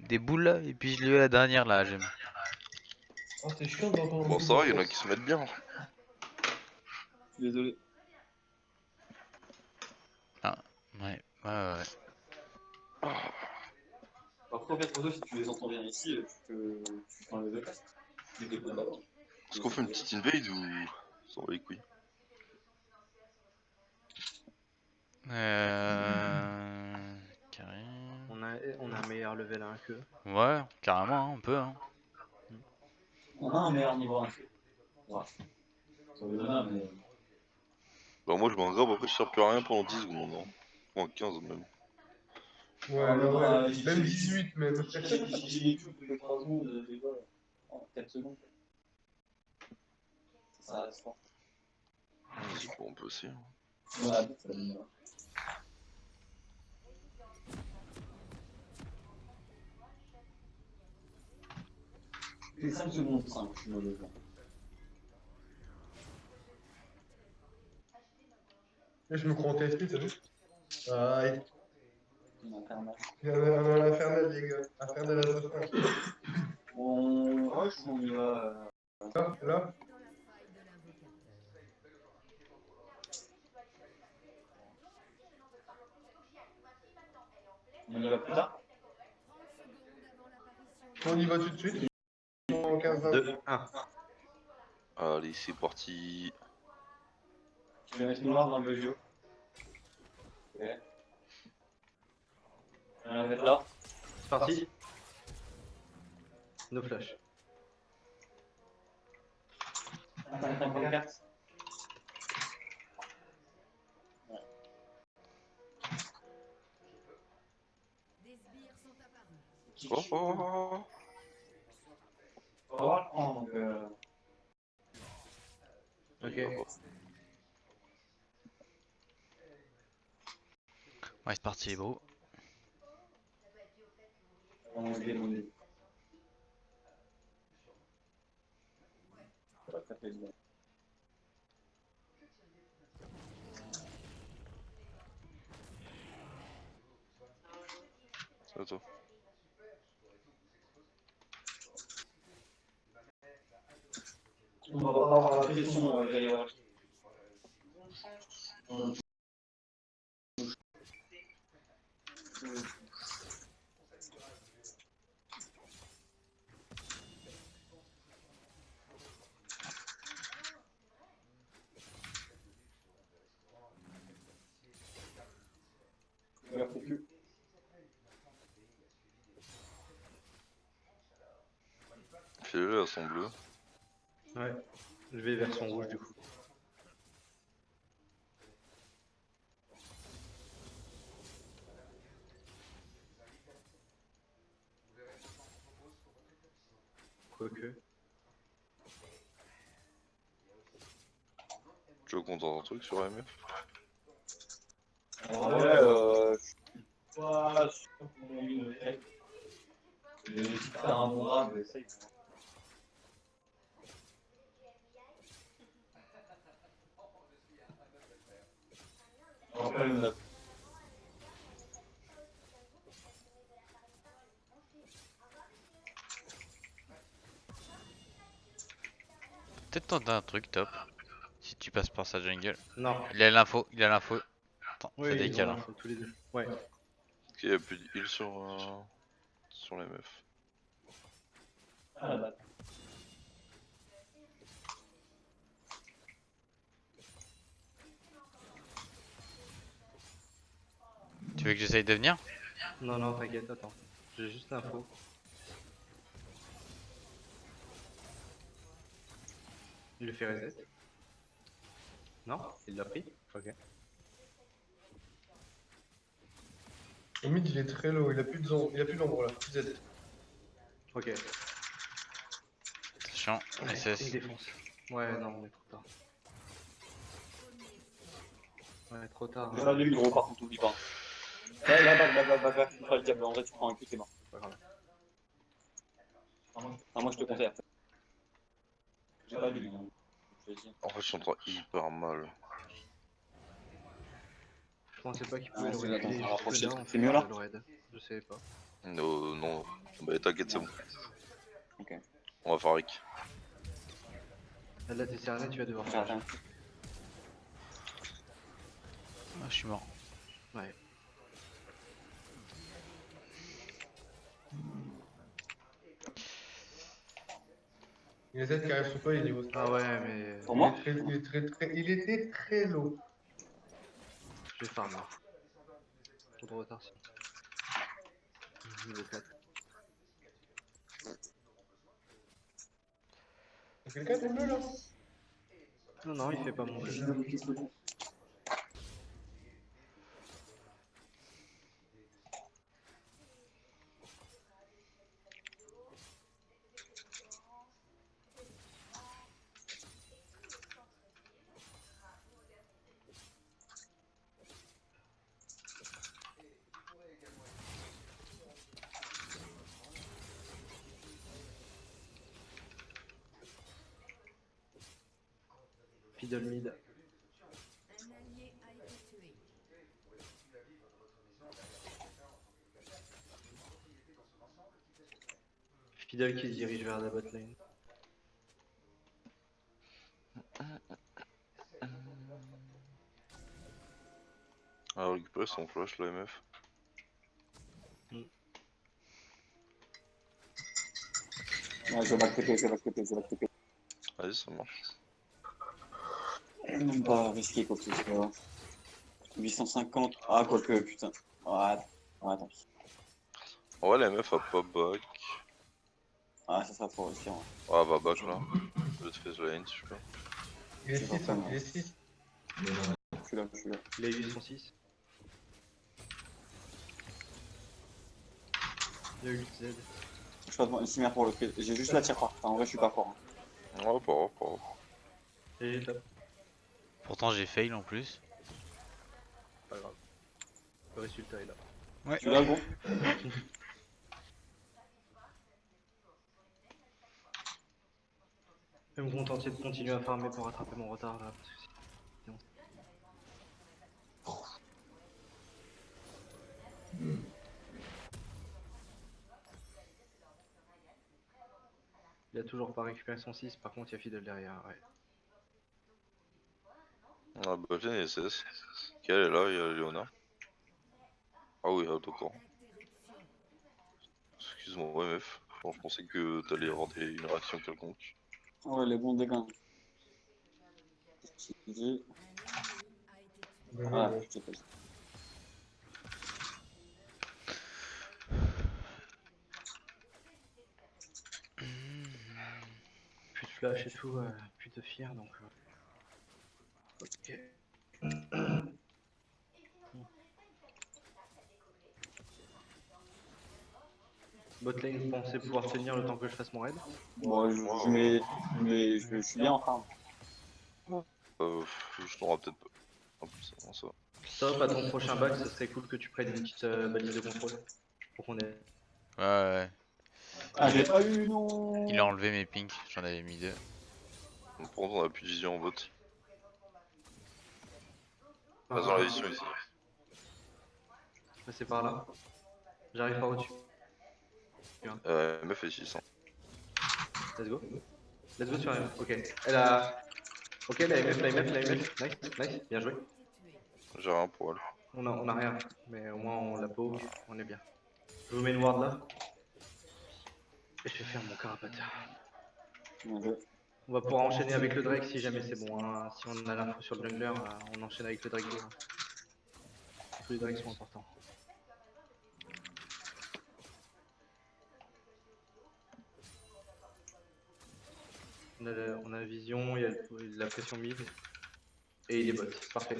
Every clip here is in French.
des boules là, et puis je l'ai eu à la dernière là, j'aime. Oh, c'est chiant d'entendre Bon, tout ça va, le y'en a temps. qui se mettent bien. Désolé. Ah, ouais, ouais, ouais. Après, en fait, pour toi, si tu les entends bien ici, tu fais enlever le casque. Tu les décodes d'abord. Est-ce qu'on fait une petite invade ou ça va les couilles? Carré. On a un meilleur level 1 que. Ouais, carrément, hein, on peut. Hein. On a un meilleur niveau 1 que. Ouais. Ça veut dire, mais. Bah, moi je m'en grave, après je sers plus à rien pendant 10 secondes. Hein. Pendant 15 même. Ouais, mais bon, ouais, même 18 même. J'ai vécu tous les 3 secondes, déjà, en 4 secondes. Ça reste fort. Vas-y, bon, on peut aussi. Hein. Ouais, ça me va. C'est 5 secondes, 5, je suis mauvais. Là, je me crois en TFT, t'as vu? Aïe. Infernal. Il y en a un dans l'infernal, les gars. Infernal assassin. On rush ou on y va Là, On y va plus tard. on y va tout de suite. En 15-20. 2, 1. Allez, c'est parti. Je vais mettre noir dans le jeu. Ok. On va mettre là. C'est parti. No flash. 54. Oh, oh, oh. On va voir le prendre, donc Ok. Ouais, c'est parti, bro. on va demander. Ça va taper dedans. C'est à toi. On va pas avoir la pression, j'allais voir. La focus. Fais-le à son bleu. Ouais. Je vais vers son rouge du coup. Quoique. Tu veux qu'on tente un truc sur MF? En vrai, je suis pas sûr qu'on ait une tête. Je vais faire un bon grave, mais essaye. On rappelle le 9. Peut-être tenter un truc, top. Si tu passes par sa jungle. Non. Il a l'info, il a l'info. Attends, ça Oui, ils ont décale. Hein. l'info tous les deux. Ouais. Ok, y'a plus de heal sur les meufs. Ah la batte. Tu veux que j'essaye de venir? Non, non, t'inquiète, attends. J'ai juste l'info. Il le fait reset. Non? Il l'a pris? Ok. Au mid, il est très low. Il a plus d'ombre là. Plus Z. Ok. Attention, Il SS. défonce. Ouais, non, on est trop tard. Ouais, trop tard. J'ai pas de gros, par contre, oublie pas. Va, tu feras le diable. En vrai, tu prends un coup, t'es mort. Pas grave. Ah, moi, je te conseille. J'ai pas de hein. Je te dis. En fait, je t'entends hyper mal. Je pensais pas qu'il pouvait Ah, le c'est reculer là, jusque rapprocher. là en C'est fait, mieux là le raid. Je savais pas. Non, non, Bah t'inquiète, c'est bon. Ok. On va faire Rick. Là, t'es cerné, tu vas devoir Faire faire. un- Ah, je suis mort. Ouais. Il y a Z qui arrive sur toi, il est niveau 5. Ah ouais, mais Pour moi Il était très low. je vais farm là. Trop de retard si. Niveau 4. Y'a quelqu'un de bleu là? Non, non, il fait pas mon jeu. Fiddle mid. Un allié a été tué. Fiddle qui se dirige vers la bot lane. Alors récupérer son flash, la MF. Ouais, je vais back TP, je vais back TP, je vais back TP. Vas-y, ça marche. Même pas risqué quoi que ce soit. 850. Ah, quoique, putain. Ah, tant pis. Ouais, la MF a pas back. Ah, ça sera trop risqué. Ouais. Ah, va back là. Je vais te faire la lane si je peux. Il est C'est 6, pas hein, mal. il est 6. Je suis là, je suis là. Il a 8 son 6. Il a 8 Z. Je passe une ciméra pour le fait. J'ai juste la tire pas. Enfin, en vrai, je suis pas fort. Hein. Ouais, pas grave, pas grave. Et top. Pourtant j'ai fail en plus. Pas grave. Le résultat est là. Ouais. Tu l'as, gros? Je vais me contenter de continuer à farmer pour rattraper mon retard là. Parce que sinon... Il a toujours pas récupéré son 6, par contre il y a Fiddle derrière, ouais. Ah, bah tiens, il y a SS. Quelle est là, il y a Léona. Ah oui, ah, d'accord. Excuse-moi, MF. Bon, je pensais que t'allais avoir une réaction quelconque. Ah ouais, les bons dégâts. J'ai- Voilà, je t'ai fait. Plus de flash et tout, plus de fear donc... Ok. Botlane, vous pensez pouvoir tenir le temps que je fasse mon raid? Bon, je suis bien en farm. Je t'en peut-être pas. En plus, non, ça va. Top, à ton prochain bac, ce serait cool que tu prennes une petite balise de contrôle. Pour qu'on ait... Ouais, ouais. Ah, j'ai pas eu, non. Il a enlevé mes pinks, j'en avais mis 2. Donc, par contre, on a plus de vision en bot. Passe dans la vision ici. Je passer par là. J'arrive par au-dessus. MF est 600. Let's go. Let's go sur la MF. Ok. Elle a... Ok, la MF, la MF, la MF. Nice, nice. Bien joué. J'ai rien pour elle. On a rien. Mais au moins on la poke. On est bien. Je vous mets une ward là. Et je vais faire mon carapace. Bien joué. On va pouvoir enchaîner avec le Drake si jamais c'est bon. Hein. Si on a l'info sur le jungler, on enchaîne avec le Drake 2. Hein. Tous les Drakes sont importants. On a la vision, il y a la pression mid. Et il est bot. Parfait.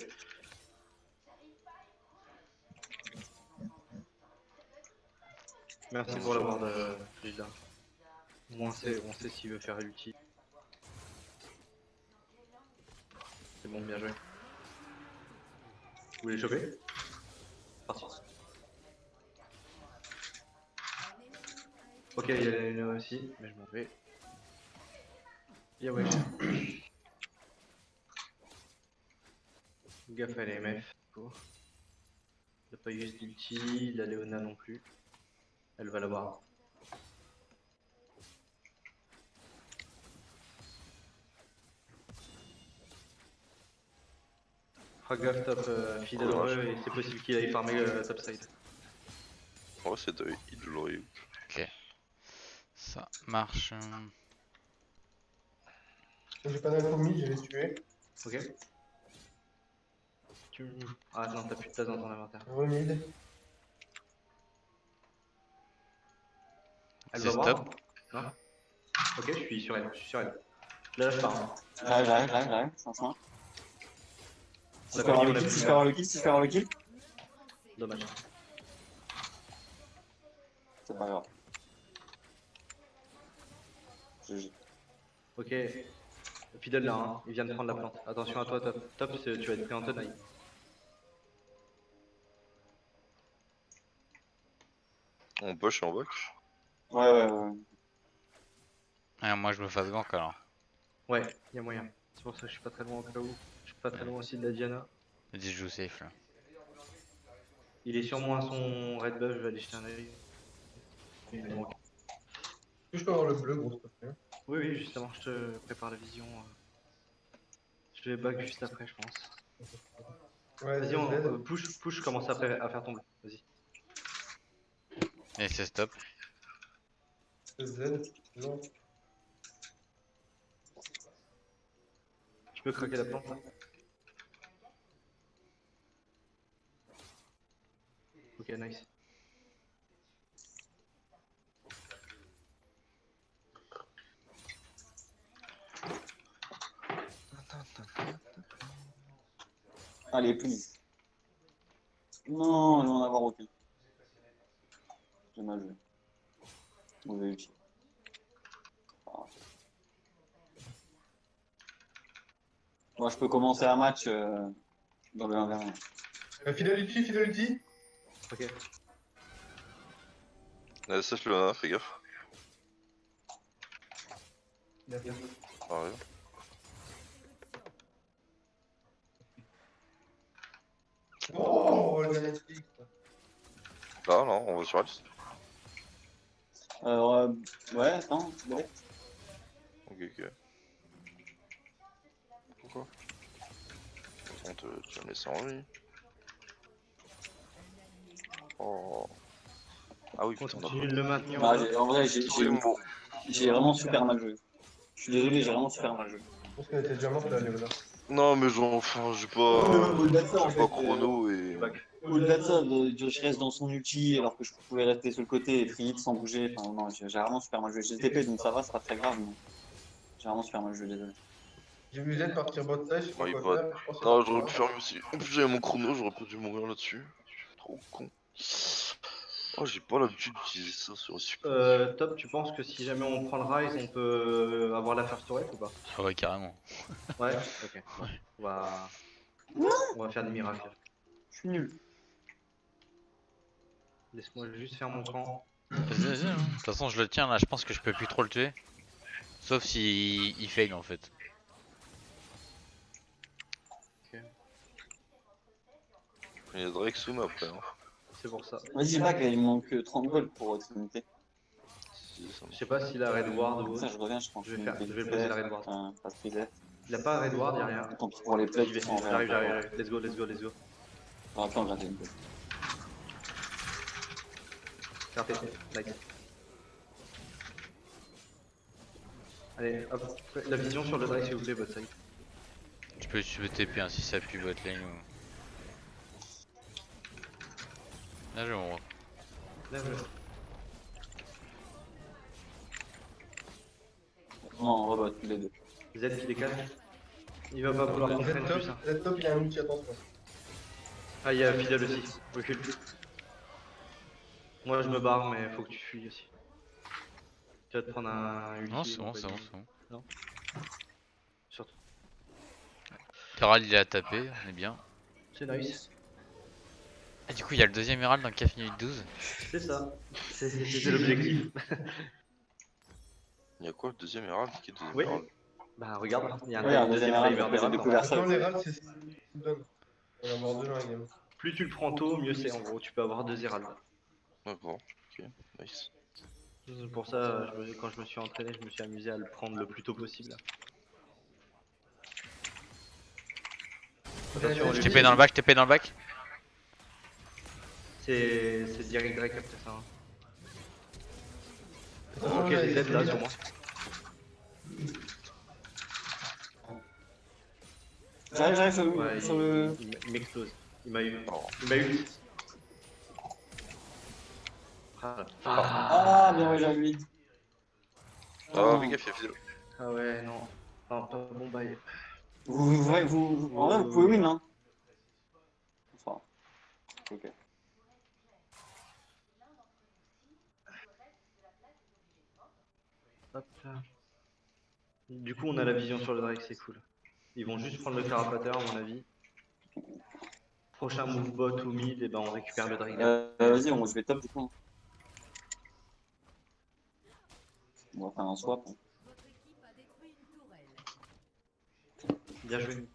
Merci pour l'avoir de Frida. Au moins on sait s'il veut faire l'ulti. C'est bon, bien joué. Vous voulez choper? Parti. Ok, il y a une aussi, mais je m'en vais. Ouais. Gaffe à l'AMF. Il n'a pas juste d'ulti, la Léona non plus. Elle va l'avoir. Fera gaffe top fidèle heureux et c'est possible qu'il aille farmer top side. Ouais, c'est de il l'aurait eu. Ça marche. J'ai pas d'info mid, je vais les tuer. Ok. Ah non, t'as plus de place dans ton inventaire. Remid. Elle C'est va voir stop. Non. Ok, je suis sur elle, je suis sur elle. Là, je pars. Hein. J'arrive, franchement. On Si l'a je peux pas avoir mis, on le l'a kill, plus. si je peux avoir le kill, si je peux avoir le kill. Dommage. C'est pas grave. GG. Ok. Fidèle là, hein. Il vient de prendre la plante. Attention à toi, top. Top, tu vas être pris en tenaille. On push en back. Ouais. Ah, moi je me fasse gank alors. Ouais, y'a moyen. C'est pour ça que je suis pas très loin au cas où. Je suis pas très loin aussi de la Diana. Vas-y, je joue safe là. Il est sur moi son red buff, je vais aller jeter un œil. Il me manque. Est-ce que je peux avoir le bleu, gros, s'il te plaît? Oui, oui, justement, je te prépare la vision. Je vais back juste après, je pense. Ouais, Vas-y, push, commence à faire ton bleu. Vas-y. Et c'est stop. c'est Z. Non. Tu peux craquer la plante là. Ok, nice. Allez, please. Non, je vais en avoir aucun. J'ai mal joué. Vous avez utile. Moi, je peux commencer un match dans le 1v1. Fidelity. Ok. SS le fais gaffe. D'accord. Arrive. Oh, le dernier trick. Là, non, on va sur Alice. Ouais, attends, bon. Ok. Pourquoi? On te tu vas me laisser en vie. Oh. Ah oui, putain, Continue de le maintenir. Bah, en vrai, Bon. j'ai vraiment super mal joué. Je suis désolé, j'ai vraiment super mal joué. Je pense qu'elle était déjà morte là, Léona. Non, mais genre, enfin, j'ai pas. Au-delà de ça, en J'ai pas fait, chrono et. au-delà de ça, je reste dans son ulti alors que je pouvais rester sur le côté et free hit sans bouger. Enfin, non, j'ai vraiment super mal joué. J'ai TP donc ça va, c'est pas très grave, mais j'ai vraiment super mal joué, désolé. J'ai vu Z partir bot side, je sais pas My quoi bad. faire. Je pense que Non, c'est j'aurais pas pu grave. faire mieux aussi. En plus, j'avais mon chrono, j'aurais pas dû mourir là-dessus. Je suis trop con. Oh, j'ai pas l'habitude d'utiliser ça sur le support. Top, tu penses que si jamais on prend le rise, on peut avoir la first rate ou pas? Ah ouais, carrément. Ouais. Ok. Bon. On va faire des miracles. Je suis nul. Laisse-moi juste faire mon camp. Vas-y, hein. De toute façon, je le tiens là, je pense que je peux plus trop le tuer. Sauf si il fail en fait. Il y a Drake soon après. Hein. C'est pour ça. Vas-y, back, il me manque 30 gold pour Trinité. Si, ça me- Je sais pas s'il a red ward ou Ça, autre. je reviens, je pense. Je vais poser la red ward. Enfin, pas Trinité. Il a pas red ward, y'a rien. Tant pis pour les plays J'y vais. qui sont en J'arrive. Let's go. J'aurais pu en gratter une peu. Carté. Like. Allez, hop. La vision sur le drake s'il vous plaît, votre side. Tu peux TP hein, si ça pue votre lane ou. Là, je m'en Lève-le. Non, on rebot les deux. Z qui décale. Il va pas vouloir qu'on traîne plus. Hein. Z top, il a un ulti, attention. Ah, il y a Fidel aussi. Recule. Moi je me barre, mais faut que tu fuis aussi. Tu vas te prendre un ulti. Non, c'est bon, ou pas c'est bon, du- c'est bon. Non. Surtout. Herald il a tapé, on est bien. C'est nice. Ah, du coup, il y a le deuxième Herald dans Café Nuit 12. C'est ça. C'était l'objectif. Il y a quoi le deuxième Herald? Qui est le deuxième Oui. Herald? Bah regarde, il y a Oui, un un deuxième deuxième timer Herald, j'ai d'Herald. découvert ça. Maintenant, les rats, c'est ce qu'ils donnent. On va avoir deux dans la game. Plus tu le prends tôt, mieux c'est en gros. Tu peux avoir 2 Herald. D'accord, ok, nice. C'est pour ça, quand je me suis entraîné, je me suis amusé à le prendre le plus tôt possible. Attention, Je lui, TP dans le bac, TP dans le bac. c'est direct Drake après ça. Hein. Attention, Ok, là, j'ai il y a Z là des- sur moi. J'arrive Ouais, sur le. il m'explose. Il m'a eu. Oh. Il m'a eu. Ah, Ah, bien ouais, j'ai lui. Ah, fais gaffe, il y a Fiddle. ah ouais, non. Non, pas bon bail. En vrai, vous pouvez win, hein. Enfin, ok. Hop là. Du coup, on a la vision sur le Drake, c'est cool. Ils vont juste prendre le carapateur, à mon avis. Prochain move bot ou mid, et ben on récupère le Drake. Vas-y, je vais top du coup. On va faire un swap. Hein. Votre équipe a détruit une tourelle. Bien joué.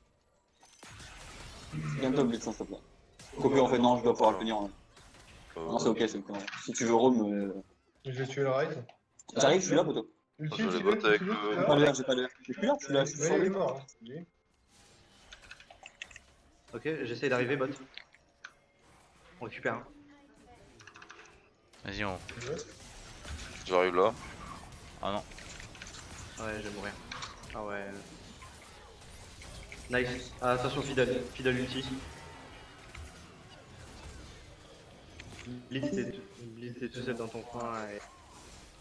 Viens top blitz, s'il te plaît. Copier en fait, non, je dois pouvoir le tenir. Hein. Non, c'est ok, c'est ok. Si tu veux roam, Je vais tuer le raid. j'arrive, je suis là, poteau. Ulti, Je vais tu voter veux, avec tu veux, le- tu J'ai veux pas l'air, j'ai pas l'air. Je suis là, je suis là, je suis Ouais, sur il est lui. mort. Hein. Il est- Ok, j'essaye d'arriver bot. On récupère. Hein. Vas-y, on. J'arrive là. Ah non. Ouais, je vais mourir. Ah ouais. Nice. Ah, attention, Fidel. Fidel ulti. Blitz est tout seul dans ton coin et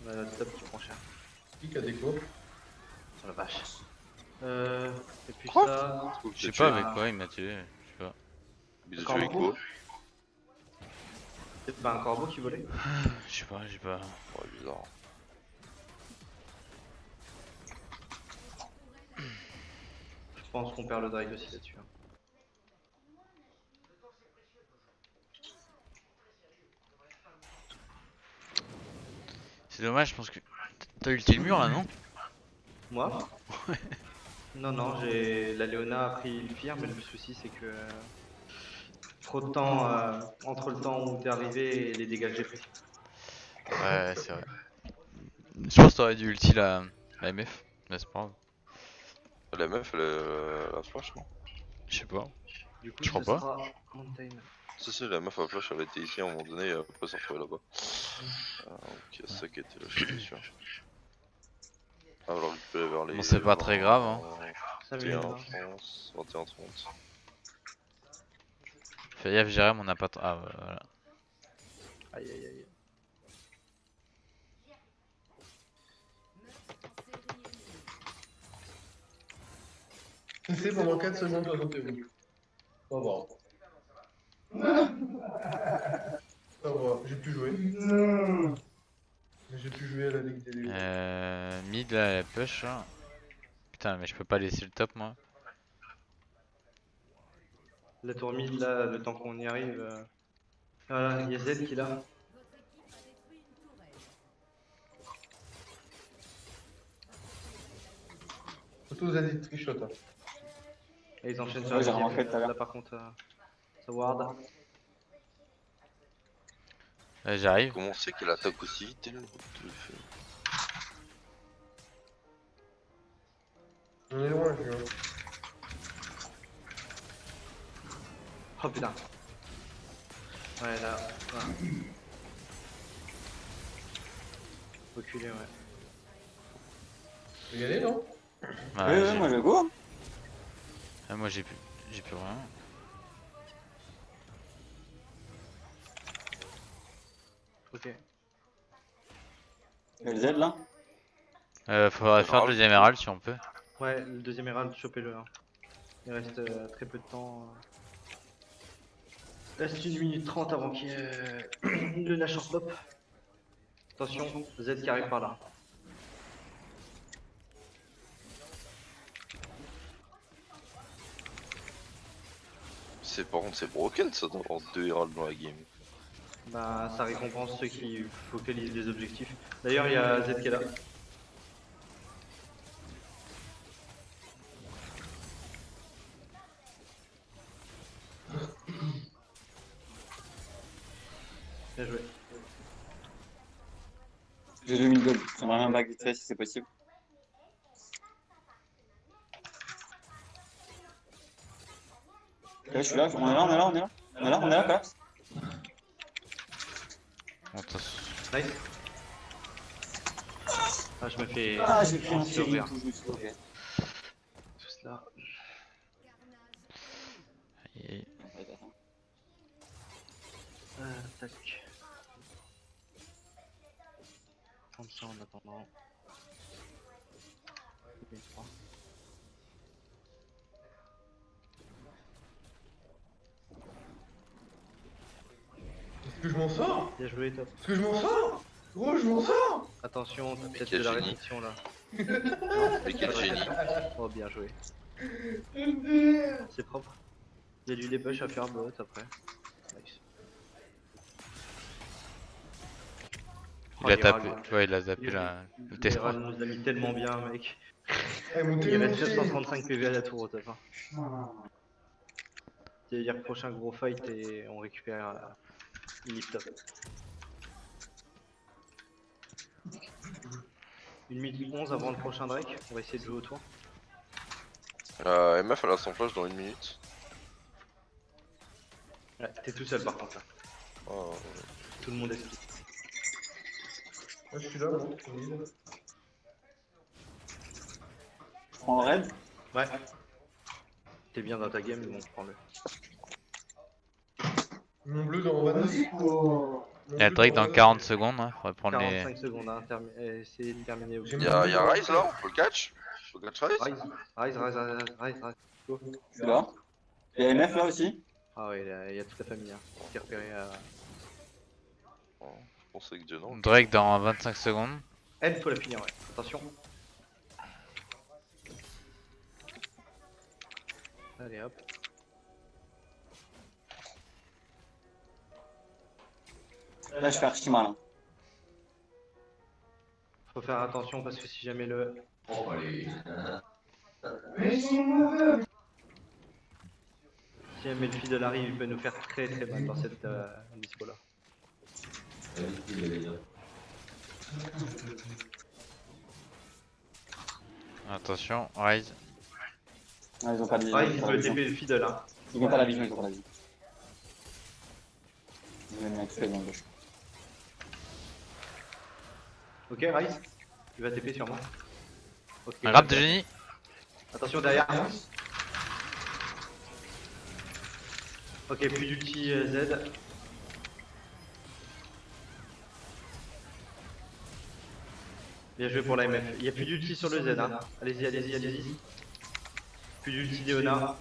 on a notre top qui prend cher. Qui a déco? Oh la vache. Et puis ça. Je sais pas avec quoi il m'a tué. Je sais pas. Il a tué avec quoi? C'est pas un corbeau qui volait? Je sais pas, j'ai pas. Ouais, bizarre. Je pense qu'on perd le Drake aussi là-dessus. Hein. C'est dommage, je pense que. T'as ulti le mur là, non? Moi? Non, non, j'ai la Léona a pris le pire, mais le souci c'est que trop de temps entre le temps où t'es arrivé et les dégâts que j'ai pris. Ouais, c'est vrai. Je pense que t'aurais dû ulti la MF. Mais c'est pas grave. La meuf, elle a la flash, non? Je sais pas. Du coup, Je crois ce pas. sera Mountain. Si, la meuf à flash, elle était ici à un moment donné, et après, elle s'est retrouvée là-bas. Ok, c'est ça qui a été lâché, bien sûr. Ah, alors, récupérer vers les. Bon, c'est pas très grave, hein. Ça 21, va. je pense. 21, 30. Fais gaffe, Jérém, on n'a pas. Ah, voilà. Aïe aïe aïe. C'est pendant 4 secondes 61. On va voir. On va voir, j'ai pu jouer. J'ai pu jouer à la Ligue des Légendes. Mid là, elle push. Hein. Putain, mais je peux pas laisser le top moi. La tour mid là, le temps qu'on y arrive. Voilà, il y a Z qui est là. Votre équipe a détruit une tourelle. Surtout vous avez des trichotes. Hein. Et ils enchaînent sur Ouais, la j'ai deuxième. remarqué tout à l'heure. Là par contre, ça ward. J'arrive. Comment c'est qu'elle attaque aussi vite, elle? What the fuck? On est loin, je vois. Oh putain. Ouais là. Voilà. Reculer, ouais. Vous gagné, non? Ouais, Ouais, moi je go. Ah, moi j'ai plus rien. Ok. Il y a le Z là. Faudrait faire le deuxième herald si on peut. Ouais, le deuxième Herald, chopez-le. Hein. Il reste très peu de temps. Il reste 1 minute 30 avant qu'il y ait le Nashor pop. Attention, Z qui arrive par là. Par contre, c'est broken ça d'avoir 2 Herald dans la game. Bah, ça récompense ceux qui focalisent les objectifs. D'ailleurs, il y a Z qui est là. Bien joué. J'ai 2000 gold. J'aimerais bien un back vite fait si c'est possible. je suis là, on est là, on est là, on est là. On est là, on est là, collapse. Attention. Nice. Ah, je me fais. Ah, j'ai pris un survivre. série tout juste, ok. Tout cela. Et- Tac. Prendre ça en attendant. Est-ce que je m'en sors? Bien joué, top. Est-ce que je m'en sors? Gros, je m'en sors! Attention, t'as peut-être quel de la génie. réflexion là. Mais quel génie. Oh, bien joué. MDR. C'est propre. Il y a du débauche à faire bot après. Nice. Il a Oh, tapé. Gérald. Ouais, il a zappé le T3. Gérald nous a mis tellement bien, mec. Eh, mon Il reste téléphone. 735 PV à la tour au top. Hein. C'est-à-dire prochain gros fight et on récupère une lift top. Une minute 11 avant le prochain Drake, on va essayer de jouer autour. MF elle a son flash dans 1 minute. Ouais, t'es tout seul par contre là. Oh, Tout le monde est split. Ah, je suis là, bon, tranquille. Je prends le raid. Ouais. T'es bien dans ta game, mais bon, prends-le. Mon bleu dans 22. Il y a Drake dans 40 secondes. Hein. Faudrait prendre 45 secondes à essayer de terminer au J'ai y'a Rise là, on peut le catch? On peut le catch Rise? Rise. Go. Je suis là. Il y a MF là aussi. Ah ouais, il y a toute la famille hein, qui est repérée à... Oh, je pensais que Dieu non. Drake dans 25 secondes. Elle, faut la finir, ouais. Attention. Allez hop. Là, je fais archi mal. Hein. Faut faire attention parce que si jamais le... Si jamais le fiddle arrive, il peut nous faire très mal dans cette dispo là. Attention, Rise. Ah, ils ont pas de vision. Ouais, ils il ont pas peut de vision. TP le fiddle hein. Ils ont pas la vision, ils ont pas la vision. Ils vont tuer dans le gauche. Ok, Rise. Il va TP sur moi. Ok. Un rap de génie. Attention derrière. Ok, plus d'ulti Z. Bien joué pour la MF. Il n'y a plus d'ulti sur le Z. Hein. Allez-y. Plus d'ulti Léona.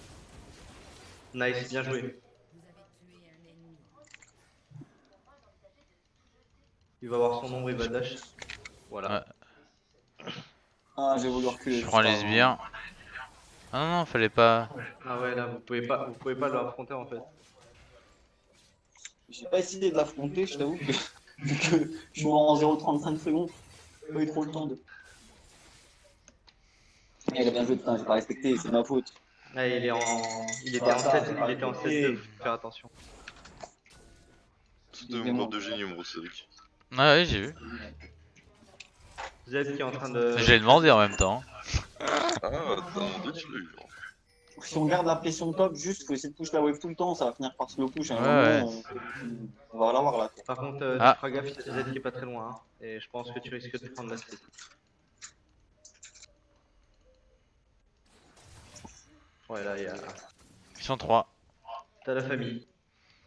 Nice, bien joué. Vous avez tué un ennemi. Il va avoir son nombre, il va dash. Voilà. Ah, j'ai voulu reculer. Je prends les sbires. Ah non, fallait pas. Ah ouais, là, vous pouvez pas l'affronter en fait. J'ai pas essayé de l'affronter, je t'avoue que vu que je mors en 0,35 secondes, j'ai pas eu trop le temps de. Il a bien joué, putain, j'ai pas respecté, c'est de ma faute. Ah, il était en 7, il était en 7 faut faire attention. Tout de mon de génie, mon Cédric. Ah ouais, j'ai vu. Z qui est en train de... Je l'ai demandé en même temps. Ah, t'as demandé, tu l'as eu. Si on garde la pression top, juste faut essayer de push la wave tout le temps, ça va finir par slow push. À un Ouais, moment, on va l'avoir là. Par contre, Ah. tu feras gaffe, Z qui est pas très loin. Hein, et je pense que tu risques de prendre la split. Ouais, là, il y a... Ils sont 3. T'as la famille.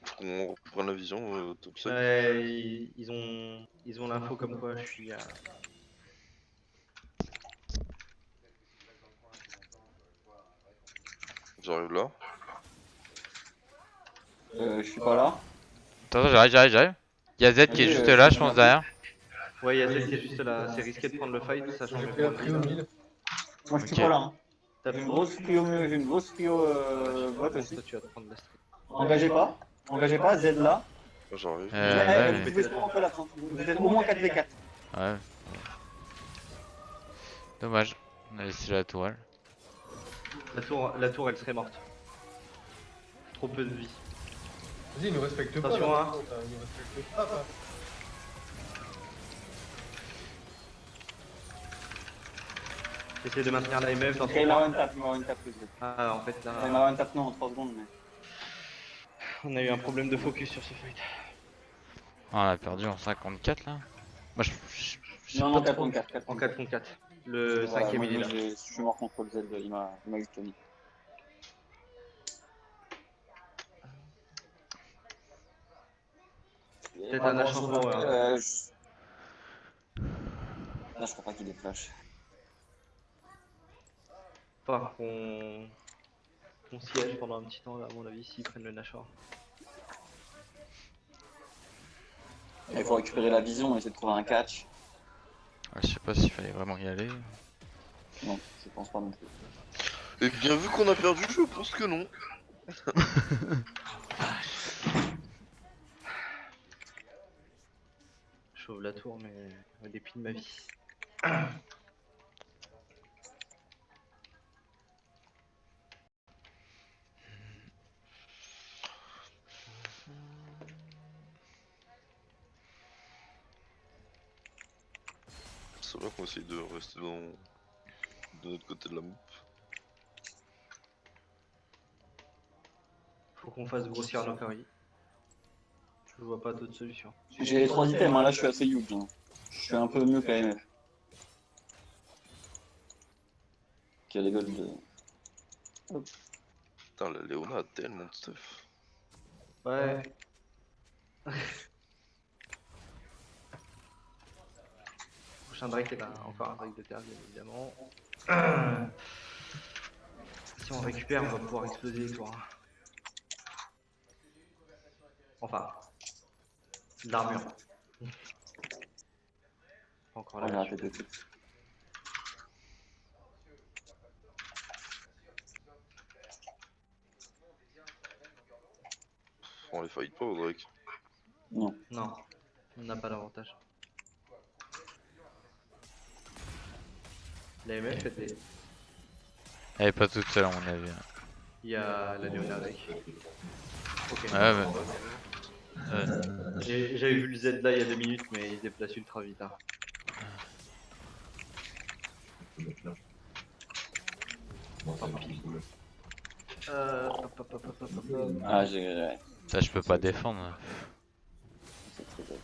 Faut qu'on reprenne la vision top 7. Ouais, ils ont l'info comme quoi je suis... J'arrive là. Je suis pas là. Attends, j'arrive. Il y a Z qui est juste là, je pense, derrière. Ouais, il y a Z qui est juste là. C'est risqué de prendre le fight, sachant J'ai que pris la prio 1000. Moi je suis Ok. pas là. Hein. t'as J'ai plus une grosse trio, j'ai une grosse trio bot aussi. toi, tu vas te prendre la street. Engagez pas, Z là. Moi, j'arrive. Ouais, Vous pouvez se prendre que la fin. Vous êtes au moins 4v4. Ouais. Dommage. On a laissé la tourelle. La tour, elle serait morte. Trop peu de vie. Vas-y, il nous respecte pas. Attention, là, hein. par contre, il nous respecte pas. J'essaie de maintenir la MF dans Ok, son il m'a coin. one tap, il m'a one tap. Ah, en fait, Il m'a là... one tap non en 3 secondes. Mais... On a eu un problème de focus sur ce fight. Ah, on a perdu en 54 là. Moi je sais Non, pas non, 4 trop. contre 4. 4 En contre 4 contre 4. Le 4. Voilà, 5ème moi, il est là. je suis mort contre le Z, il m'a ultimé. Peut-être un Nash en power. Là, je crois pas qu'il ait flash. Enfin, qu'on siège pendant un petit temps, là, à mon avis, s'ils prennent le Nashor. Il faut récupérer la vision et essayer de trouver un catch. Ah, je sais pas s'il fallait vraiment y aller. Non, je pense pas non plus. Et bien vu qu'on a perdu, je pense que non. Je sauve la tour, mais au dépit de ma vie. C'est vrai qu'on essaye de rester de notre côté de la map. Faut qu'on fasse grossir nos carries. Je vois pas d'autre solution. J'ai les 3 items, hein, là je suis assez huge. Hein. Je suis un peu mieux qu'AMF. Qui a les golds de... Putain, la Léona a tellement de stuff. Ouais. Prochain Drake est encore un Drake de terre, bien évidemment. Si on récupère, on va pouvoir exploser les tours. Enfin, de l'armure. Pas encore Oh, j'ai là. raté 2 trucs. On les fight pas au Drake. Non. Non, on n'a pas l'avantage. La MF, faites-les. Elle est pas toute seule à mon avis. Il y a la Léona avec. Ok. Ouais, ouais. J'avais vu le Z là il y a 2 minutes, mais il se déplace ultra vite. Hein. Hop. Ah, j'ai... Ouais, Ça je peux pas défendre. c'est très beau.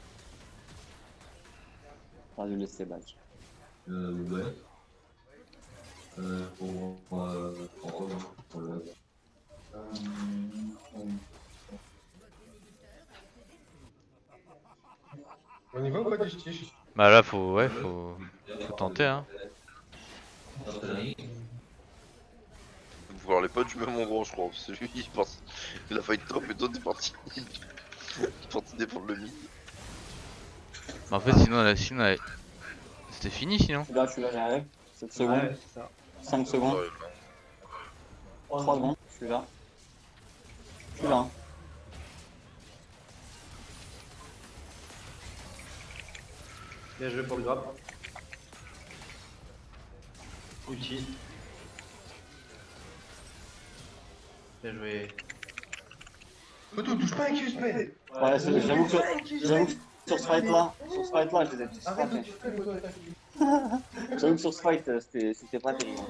J'aurais dû laisser back. Ouais. Pour le... On y va ou pas, Tiche? Bah là faut, ouais, faut tenter hein. Vous parlez pas du même endroit, je crois. Parce que lui, il a fight top et toi t'es parti. T'es parti défendre le mid. Mais en fait sinon c'était fini sinon. Je suis là, j'arrive. 7 secondes, Ouais, c'est ça. 5 secondes, Ouais, 3 secondes, je suis là. Je suis là. Hein. Bien joué pour le grab. Ulti. Bien joué. Poto, touche pas un kill, spade. Ouais, j'avoue que sur ce fight-là, je les ai tous Arrête de frappés. toucher, Poto. J'avoue que sur ce fight, c'était pas terrible.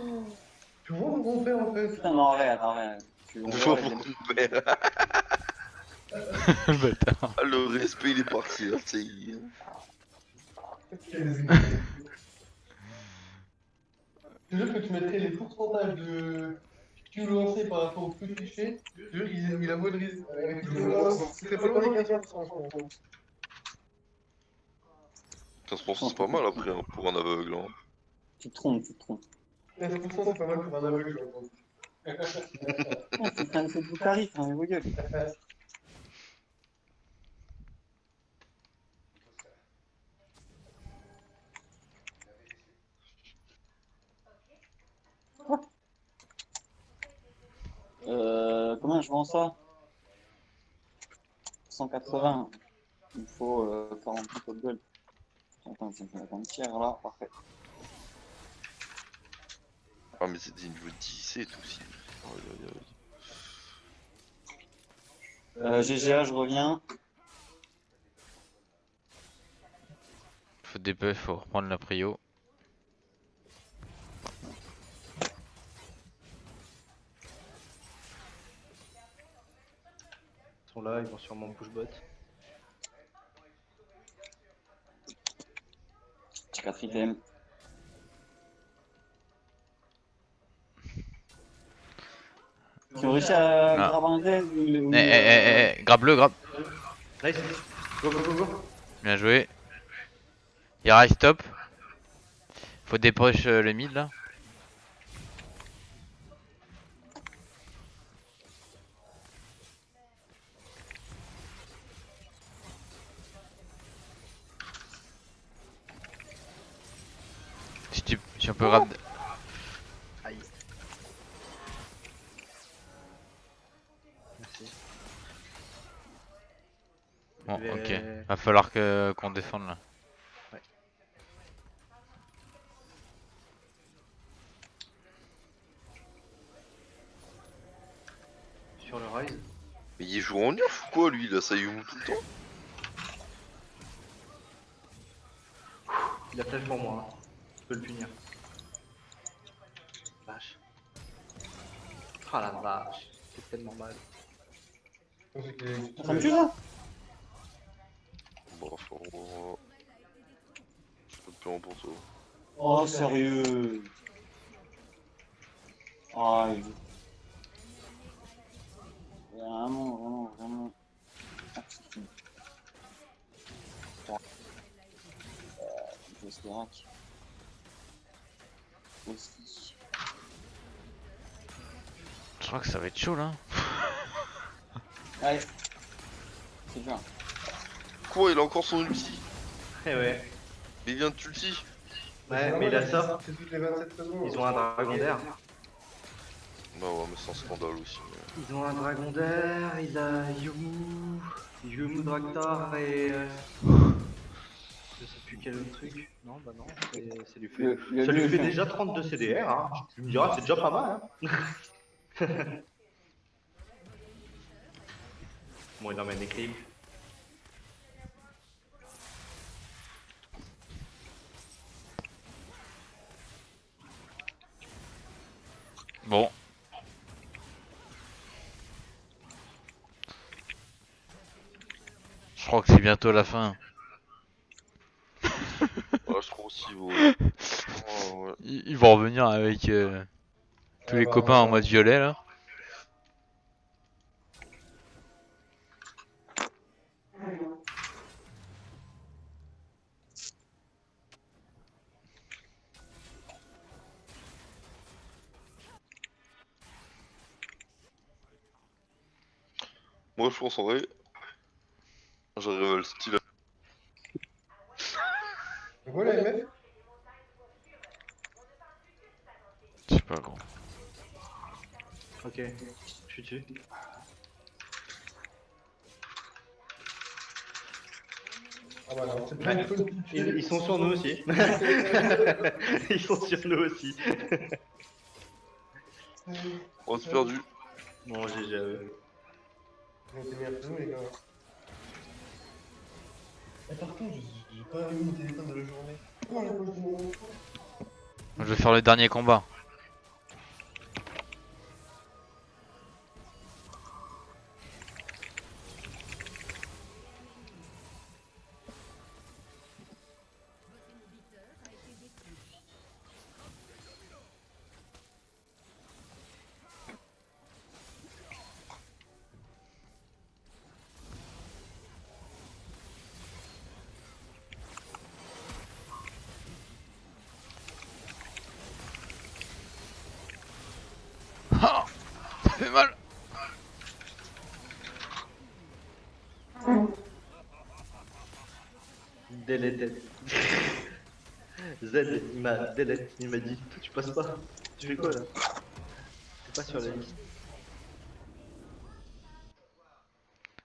Tu vois mon grand frère en fait. Putain, non, arrête. On On voit, voit il y a beaucoup des- de merde. Le bâtard. Ah, le respect il est parti là, c'est. Je te jure que tu mettrais les pourcentages de Q lancé par rapport au Q touché, je te jure qu'il a moins de risque. C'est pas loin des 15%, je pense. 15% c'est pas mal après hein, pour un aveugle. Hein. Tu te trompes. 15% c'est pas mal pour un aveugle, je pense. Ah, c'est du tarif, hein, vos gueules. Comment je vends ça? 180. Il faut 40 de gold. Attends, c'est un tiers là, parfait. Ah mais c'est des niveaux 17 aussi. GGA, je reviens. Faut DPF, faut reprendre la prio. Ils sont là, ils vont sûrement push bot. J'ai 4 items. Tu as réussi à Ah. grab un dev ou Grabe-le, grabe. Nice. Go, go, go, go. Bien joué. Il rise top. Faut déproche le mid là. Si on peut grab. Aïe. Merci. Bon, Je ok. vais- Va falloir qu'on défende là. Sur le rise. Mais il joue en nerf ou quoi lui, il a Sayumu tout le temps? Il a flash pour moi. Hein. Je peux le punir. Vache. Ah la vache. C'est tellement mal. Ça me tue là? Bon, faut... Je peux plus en pour toi. Oh, sérieux? Ah, vraiment. Je vais Slack. Aussi. Je crois que ça va être chaud là. Allez. C'est bien. Quoi, il a encore son ulti? Eh ouais. Il vient de ulti? Ouais, mais il a ça. C'est toutes les 27 secondes. Ils ont un dragon d'air. Bah ouais, mais c'est un scandale aussi. Ils ont un dragon d'air, il a Yumu Draktar et... Je sais plus quel autre truc. Non, bah non, c'est lui fait... Ça lui fait déjà 32 CDR, hein. Tu me diras, c'est déjà pas mal, hein. Bon, il emmène des crimes. Bon. Je crois que c'est bientôt la fin. Ouais, je crois aussi, ouais. Oh, ouais. Ils vont revenir avec tous les copains en mode violet là. Moi, je pense en vrai, j'arrive à le style. Voilà, MF. Je sais pas gros. Ok, je suis dessus. Ah voilà, c'est plein de choses. Ils sont sur nous aussi. Ils sont sur nous aussi. On s'est perdu. Bon, GG à eux. On s'est mis un peu nous, les gars. Et par contre, j'ai pas eu mon téléphone de la journée. Oh la pause de mon... Je vais faire le dernier combat. Ah, ça fait mal. Deleted. Z, il m'a delete, il m'a dit, toi tu passes pas. Tu fais quoi là? T'es pas sur la liste.